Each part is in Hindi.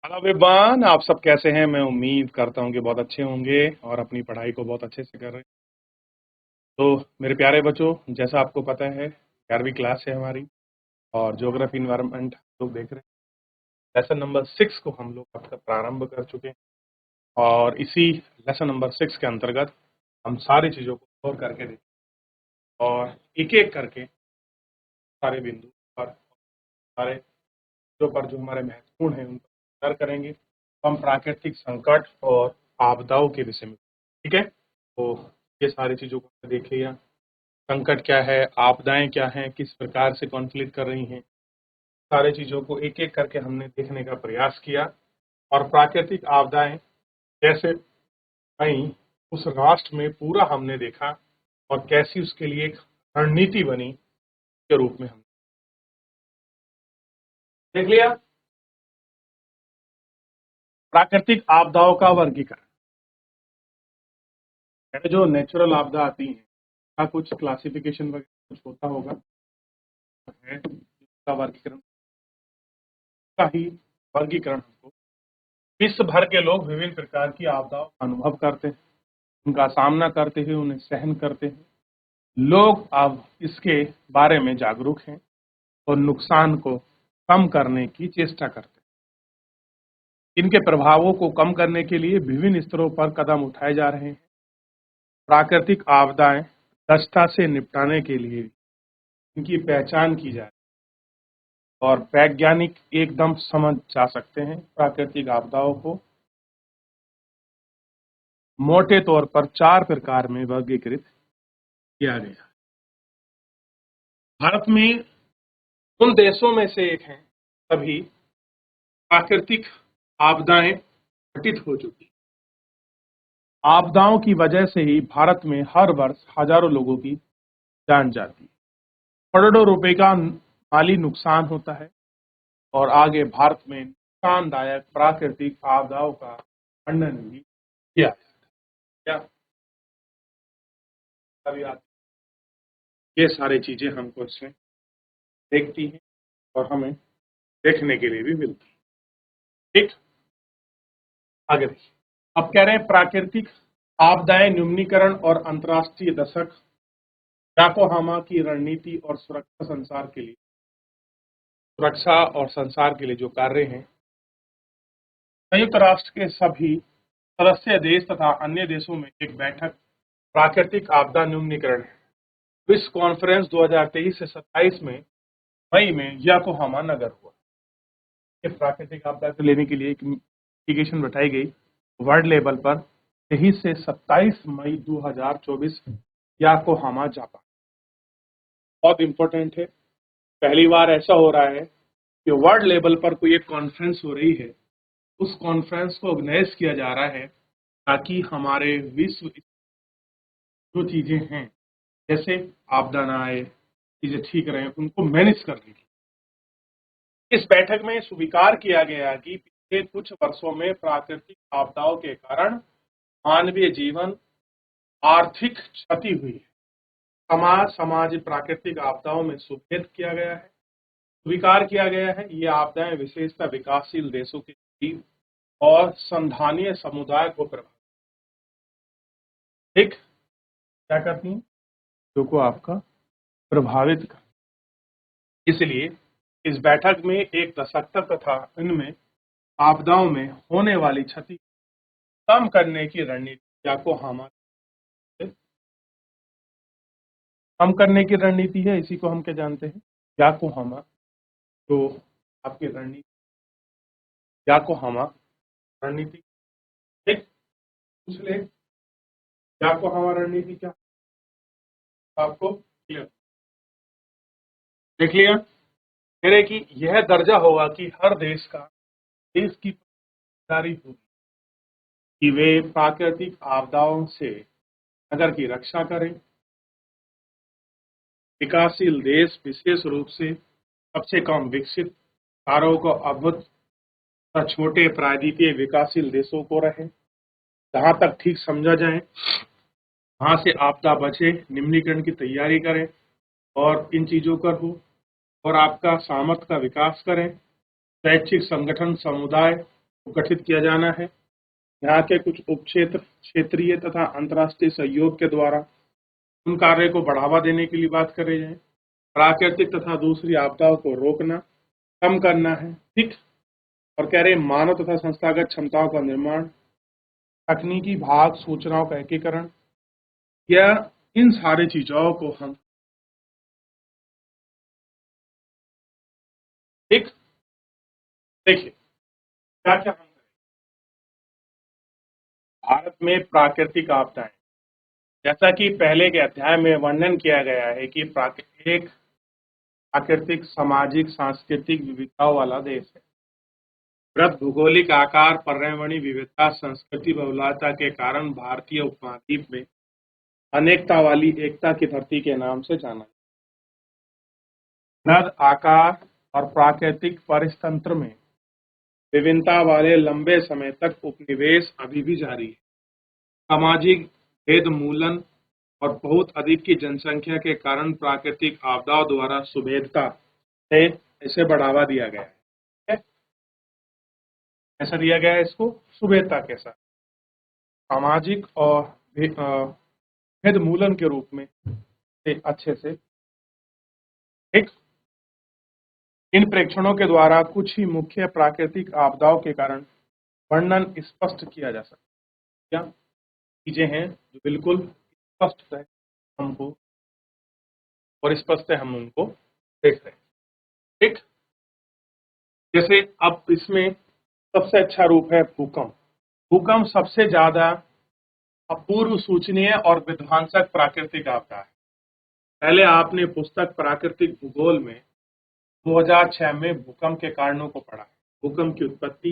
हेलो विवान, आप सब कैसे हैं? मैं उम्मीद करता हूं कि बहुत अच्छे होंगे और अपनी पढ़ाई को बहुत अच्छे से कर रहे हैं। तो मेरे प्यारे बच्चों, जैसा आपको पता है 11वीं क्लास है हमारी और ज्योग्राफी इन्वायरमेंट लोग देख रहे हैं। लेसन नंबर 6 को हम लोग अब तक प्रारंभ कर चुके हैं और इसी लेसन नंबर 6 के अंतर्गत हम सारी चीज़ों को गौर करके देखें और एक एक करके सारे बिंदु और सारे जो पर जो हमारे महत्वपूर्ण हैं उन पर विचार करेंगे। हम प्राकृतिक संकट और आपदाओं के विषय में, ठीक है? तो ये सारी चीज़ों को देख लिया। संकट क्या है, आपदाएं क्या हैं, किस प्रकार से कॉन्फ्लिक्ट कर रही हैं, सारी चीज़ों को एक एक करके हमने देखने का प्रयास किया और प्राकृतिक आपदाएं कैसे आई उस राष्ट्र में पूरा हमने देखा और कैसी उसके लिए एक रणनीति बनी के रूप में हमने देख लिया। प्राकृतिक आपदाओं का वर्गीकरण, जो नेचुरल आपदा आती हैं का कुछ क्लासिफिकेशन वगैरह कुछ होता होगा, है इसका वर्गीकरण का ही वर्गीकरण हमको विश्व भर के लोग विभिन्न प्रकार की आपदाओं का अनुभव करते हैं, उनका सामना करते हैं, उन्हें सहन करते हैं। लोग अब इसके बारे में जागरूक हैं और नुकसान को कम करने की चेष्टा करते हैं। इनके प्रभावों को कम करने के लिए विभिन्न स्तरों पर कदम उठाए जा रहे हैं। प्राकृतिक आपदाएं दक्षता से निपटाने के लिए इनकी पहचान की जाए और वैज्ञानिक एकदम समझ जा सकते हैं। प्राकृतिक आपदाओं को मोटे तौर पर 4 प्रकार में वर्गीकृत किया गया। भारत में उन देशों में से एक है तभी प्राकृतिक आपदाएं घटित हो चुकी। आपदाओं की वजह से ही भारत में हर वर्ष हजारों लोगों की जान जाती है, करोड़ों रुपए का माली नुकसान होता है और आगे भारत में नुकसानदायक प्राकृतिक आपदाओं का खंडन भी किया क्या अभी ये सारी चीजें हमको इसमें देखती हैं और हमें देखने के लिए भी मिलती है। ठीक, आगे देखिए। अब कह रहे हैं प्राकृतिक आपदाएं न्यूनीकरण और अंतर्राष्ट्रीय दशक याकोहामा की रणनीति और सुरक्षा और संसार के लिए जो कार्य हैं। संयुक्त राष्ट्र के सभी सदस्य देश तथा अन्य देशों में एक बैठक प्राकृतिक आपदा न्यूनीकरण विश्व कॉन्फ्रेंस 2023 से 27 में मई में याकोहामा नगर हुआ। प्राकृतिक आपदा को लेने के लिए एक एप्लीकेशन बैठाई गई वर्ल्ड लेवल पर 23 से 27 मई 2024 याकोहामा जापान। बहुत इंपॉर्टेंट है, पहली बार ऐसा हो रहा है कि वर्ल्ड लेवल पर कोई एक कॉन्फ्रेंस हो रही है, उस कॉन्फ्रेंस को ऑर्गेनाइज किया जा रहा है ताकि हमारे विश्व जो चीजें हैं जैसे आपदा ना आए, चीजें ठीक रहें, उनको मैनेज करने की। इस बैठक में स्वीकार किया गया कि पिछले कुछ वर्षों में प्राकृतिक आपदाओं के कारण मानवीय जीवन आर्थिक क्षति हुई है। समाज प्राकृतिक आपदाओं में सुभेद किया गया है, स्वीकार किया गया है। ये आपदाएं विशेषतः विकासशील देशों के जीव और संधानीय समुदाय को ठीक क्या करती हैं, जो को आपका प्रभावित कर। इसलिए इस बैठक में एक दशक तथा इनमें आपदाओं में होने वाली क्षति कम करने की रणनीति याकोहामा कम करने की रणनीति है। इसी को हम क्या जानते हैं, याकोहामा। तो आपकी रणनीति याकोहामा रणनीति, ठीक, पूछ ले याकोहामा रणनीति क्या आपको क्लियर देख लिया। कह रहे कि यह दर्जा होगा कि हर देश की जिम्मेदारी होगी कि वे प्राकृतिक आपदाओं से नगर की रक्षा करें। विकासशील देश विशेष रूप से सबसे कम विकसित कारों को अद्भुत छोटे प्रायद्वीपीय विकासशील देशों को रहे, जहां तक ठीक समझा जाए वहां से आपदा बचे, निम्नीकरण की तैयारी करें और इन चीजों पर हो और आपका सामर्थ्य का विकास करें। स्वैच्छिक संगठन समुदाय को गठित किया जाना है। यहाँ के कुछ उपक्षेत्र क्षेत्रीय तथा अंतर्राष्ट्रीय सहयोग के द्वारा उन कार्य को बढ़ावा देने के लिए बात कर रहे हैं। प्राकृतिक तथा दूसरी आपदाओं को रोकना, कम करना है, ठीक। और कह रहे हैं मानव तथा संस्थागत क्षमताओं का निर्माण, तकनीकी भाग सूचनाओं का एकीकरण, या इन सारी चीजों को हम, ठीक। देखिए क्या क्या हम करें। भारत में प्राकृतिक आपदाएं, जैसा कि पहले के अध्याय में वर्णन किया गया है कि एक प्राकृतिक, सामाजिक, सांस्कृतिक विविधताओं वाला देश है। वृहद भौगोलिक आकार, पर्यावरणीय विविधता, संस्कृति बहुलता के कारण भारतीय उपमहाद्वीप में अनेकता वाली एकता की धरती के नाम से जाना। वृहद आकार और प्राकृतिक परितंत्र में विभिन्नता वाले लंबे समय तक उपनिवेश अभी भी जारी है। सामाजिक भेदमूलन और बहुत अधिक की जनसंख्या के कारण प्राकृतिक आपदाओं द्वारा सुभेदता से इसे बढ़ावा दिया गया है। कैसा दिया गया है इसको? सुभेदता के साथ, सामाजिक और भेदमूलन के रूप में अच्छे से, ठीक। इन प्रेक्षणों के द्वारा कुछ ही मुख्य प्राकृतिक आपदाओं के कारण वर्णन स्पष्ट किया जा सकता है। क्या चीजें हैं जो बिल्कुल स्पष्ट है हमको, और स्पष्ट है हम उनको देख रहे हैं, ठीक। जैसे अब इसमें सबसे अच्छा रूप है भूकंप। भूकंप सबसे ज्यादा अपूर्व सूचनीय और विध्वंसक प्राकृतिक आपदा है। पहले आपने पुस्तक प्राकृतिक भूगोल में 2006 में भूकंप के कारणों को पढ़ा है। भूकंप की उत्पत्ति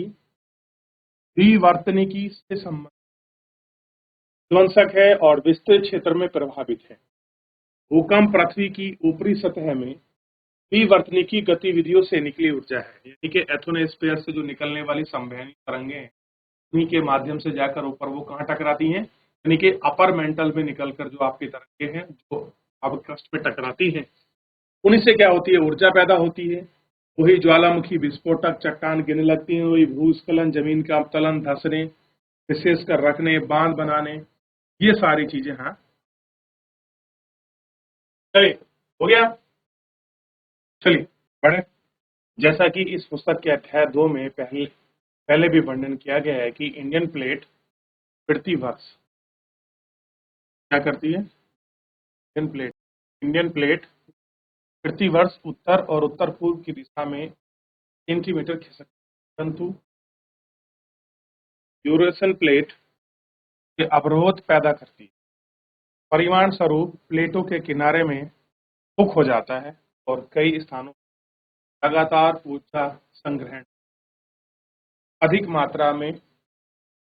विवर्तनिकी से संबंधित विध्वंसक है और विस्तृत क्षेत्र में प्रभावित है। भूकंप पृथ्वी की ऊपरी सतह में विवर्तनिकी गतिविधियों से निकली ऊर्जा है, यानी कि एथोनोस्फीयर से जो निकलने वाली संवहनी तरंगें हैं, उन्हीं के माध्यम से जाकर ऊपर वो कहाँ टकराती हैं, यानी कि अपर मेंटल में निकलकर जो आपकी तरंगें हैं जो अब क्रस्ट में टकराती हैं, उन्हीं से क्या होती है? ऊर्जा पैदा होती है। वही ज्वालामुखी विस्फोटक, चट्टान गिरने लगती हैं, वही भूस्खलन, जमीन का अवतलन, धंसने, विशेषकर रखने, बांध बनाने, ये सारी चीजें। हाँ चलिए, हो गया। चलिए बढ़े। जैसा कि इस पुस्तक के अध्याय 2 में पहले भी वर्णन किया गया है कि इंडियन प्लेट प्रति वर्ष क्या करती है? इंडियन प्लेट प्रति वर्ष उत्तर और उत्तर पूर्व की दिशा में सेंटीमीटर खिसकती है, परंतु यूरेशियन प्लेट के अवरोध पैदा करती है। परिमाण स्वरूप प्लेटों के किनारे में हुक हो जाता है और कई स्थानों पर लगातार ऊर्जा संग्रहण, अधिक मात्रा में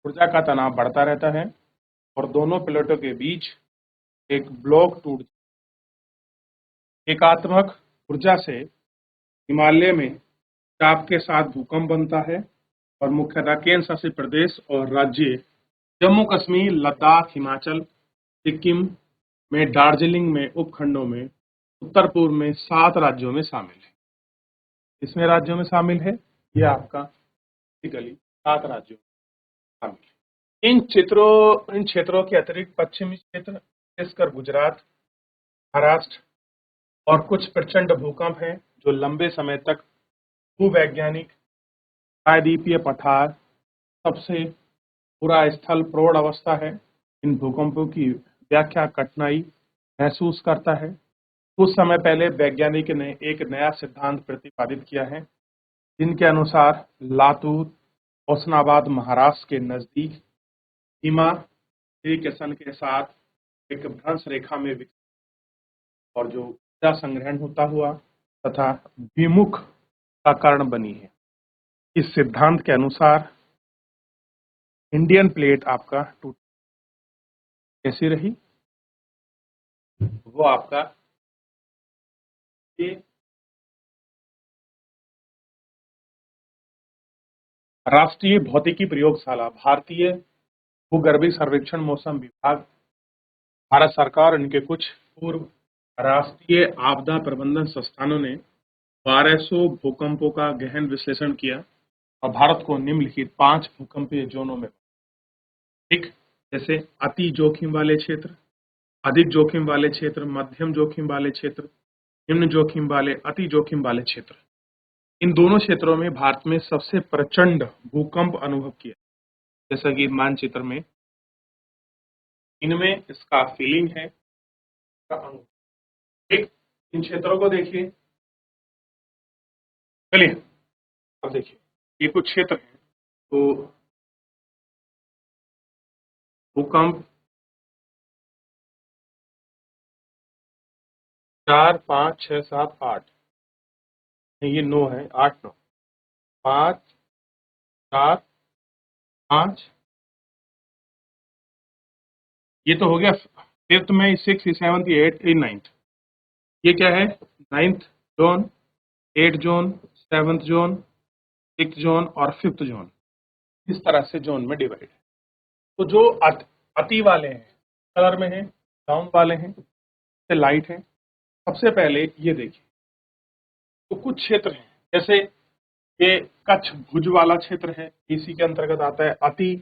ऊर्जा का तनाव बढ़ता रहता है और दोनों प्लेटों के बीच एक ब्लॉक टूट, एकात्मक ऊर्जा से हिमालय में चाप के साथ भूकंप बनता है और मुख्यतः केंद्र शासित प्रदेश और राज्य जम्मू कश्मीर, लद्दाख, हिमाचल, सिक्किम में, दार्जिलिंग में, उपखंडों में, उत्तर पूर्व में 7 राज्यों में शामिल है। इसमें राज्यों में शामिल है, ये आपका बेसिकली 7 राज्यों में शामिल है। इन क्षेत्रों के अतिरिक्त पश्चिमी क्षेत्र, विशेषकर गुजरात, महाराष्ट्र और कुछ प्रचंड भूकंप हैं जो लंबे समय तक भूवैज्ञानिक प्रायद्वीपीय पठार सबसे पूरा स्थल प्रौढ़ अवस्था है। इन भूकंपों की व्याख्या कठिनाई महसूस करता है। कुछ समय पहले वैज्ञानिक ने एक नया सिद्धांत प्रतिपादित किया है, जिनके अनुसार लातूर, होशंगाबाद, महाराष्ट्र के नजदीक हिमालयन के साथ एक भ्रंश रेखा में और जो ऊर्जा संग्रहण होता हुआ तथा विमुख का कारण बनी है। इस सिद्धांत के अनुसार इंडियन प्लेट आपका टूट कैसी रही? वो आपका ये राष्ट्रीय भौतिकी प्रयोगशाला, भारतीय भूगर्भीय सर्वेक्षण, मौसम विभाग, भारत सरकार और इनके कुछ पूर्व राष्ट्रीय आपदा प्रबंधन संस्थानों ने 1200 भूकंपों का गहन विश्लेषण किया और भारत को निम्नलिखित 5 भूकंपीय जोनों में, ठीक, जैसे अति जोखिम वाले क्षेत्र, अधिक जोखिम वाले क्षेत्र, मध्यम जोखिम वाले क्षेत्र, निम्न जोखिम वाले, अति जोखिम वाले क्षेत्र। इन दोनों क्षेत्रों में भारत में सबसे प्रचंड भूकंप अनुभव किया, जैसा कि मानचित्र में इनमें इसका फीलिंग है, इसका अनुभव। ठीक, इन क्षेत्रों को देखिए। चलिए अब देखिए, ये कुछ क्षेत्र हैं। तो भूकंप 4, 5, 6, 7, 8, ये 9 है, 8, 9, 5, 4, 5, ये तो हो गया फिफ्थ में, 6, 7, 8, 9। ये क्या है? 9th zone, 8th zone, 7th zone, 6th zone और 5th जोन। इस तरह से जोन में डिवाइड है। तो जो अति वाले हैं कलर में है, डाउन वाले हैं लाइट है। सबसे पहले ये देखिए, तो कुछ क्षेत्र हैं, जैसे ये कच्छ भुज वाला क्षेत्र है, इसी के अंतर्गत आता है। अति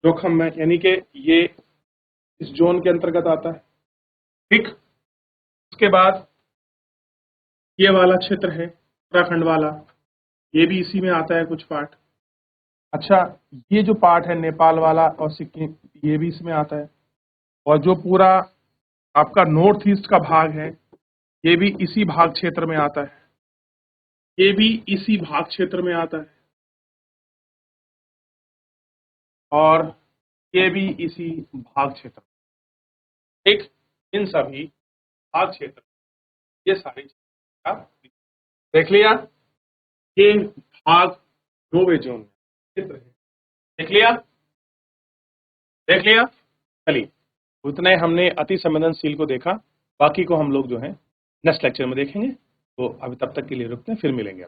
जोखिम में, यानी कि ये इस जोन के अंतर्गत आता है। ठीक, उसके बाद ये वाला क्षेत्र है उत्तराखंड वाला, ये भी इसी में आता है कुछ पार्ट। अच्छा, ये जो पार्ट है नेपाल वाला और सिक्किम, ये भी इसमें आता है। और जो पूरा आपका नॉर्थ ईस्ट का भाग है, ये भी इसी भाग क्षेत्र में आता है, ये भी इसी भाग क्षेत्र में आता है, और ये भी इसी भाग क्षेत्र। ठीक, इन सभी भाग क्षेत्र, ये सारे क्षेत्र देख लिया। ये भाग नोवे जोन क्षेत्र है, देख लिया, देख लिया। चलिए, उतने हमने अति संवेदनशील को देखा, बाकी को हम लोग जो है नेक्स्ट लेक्चर में देखेंगे। तो अभी तब तक के लिए रुकते हैं, फिर मिलेंगे।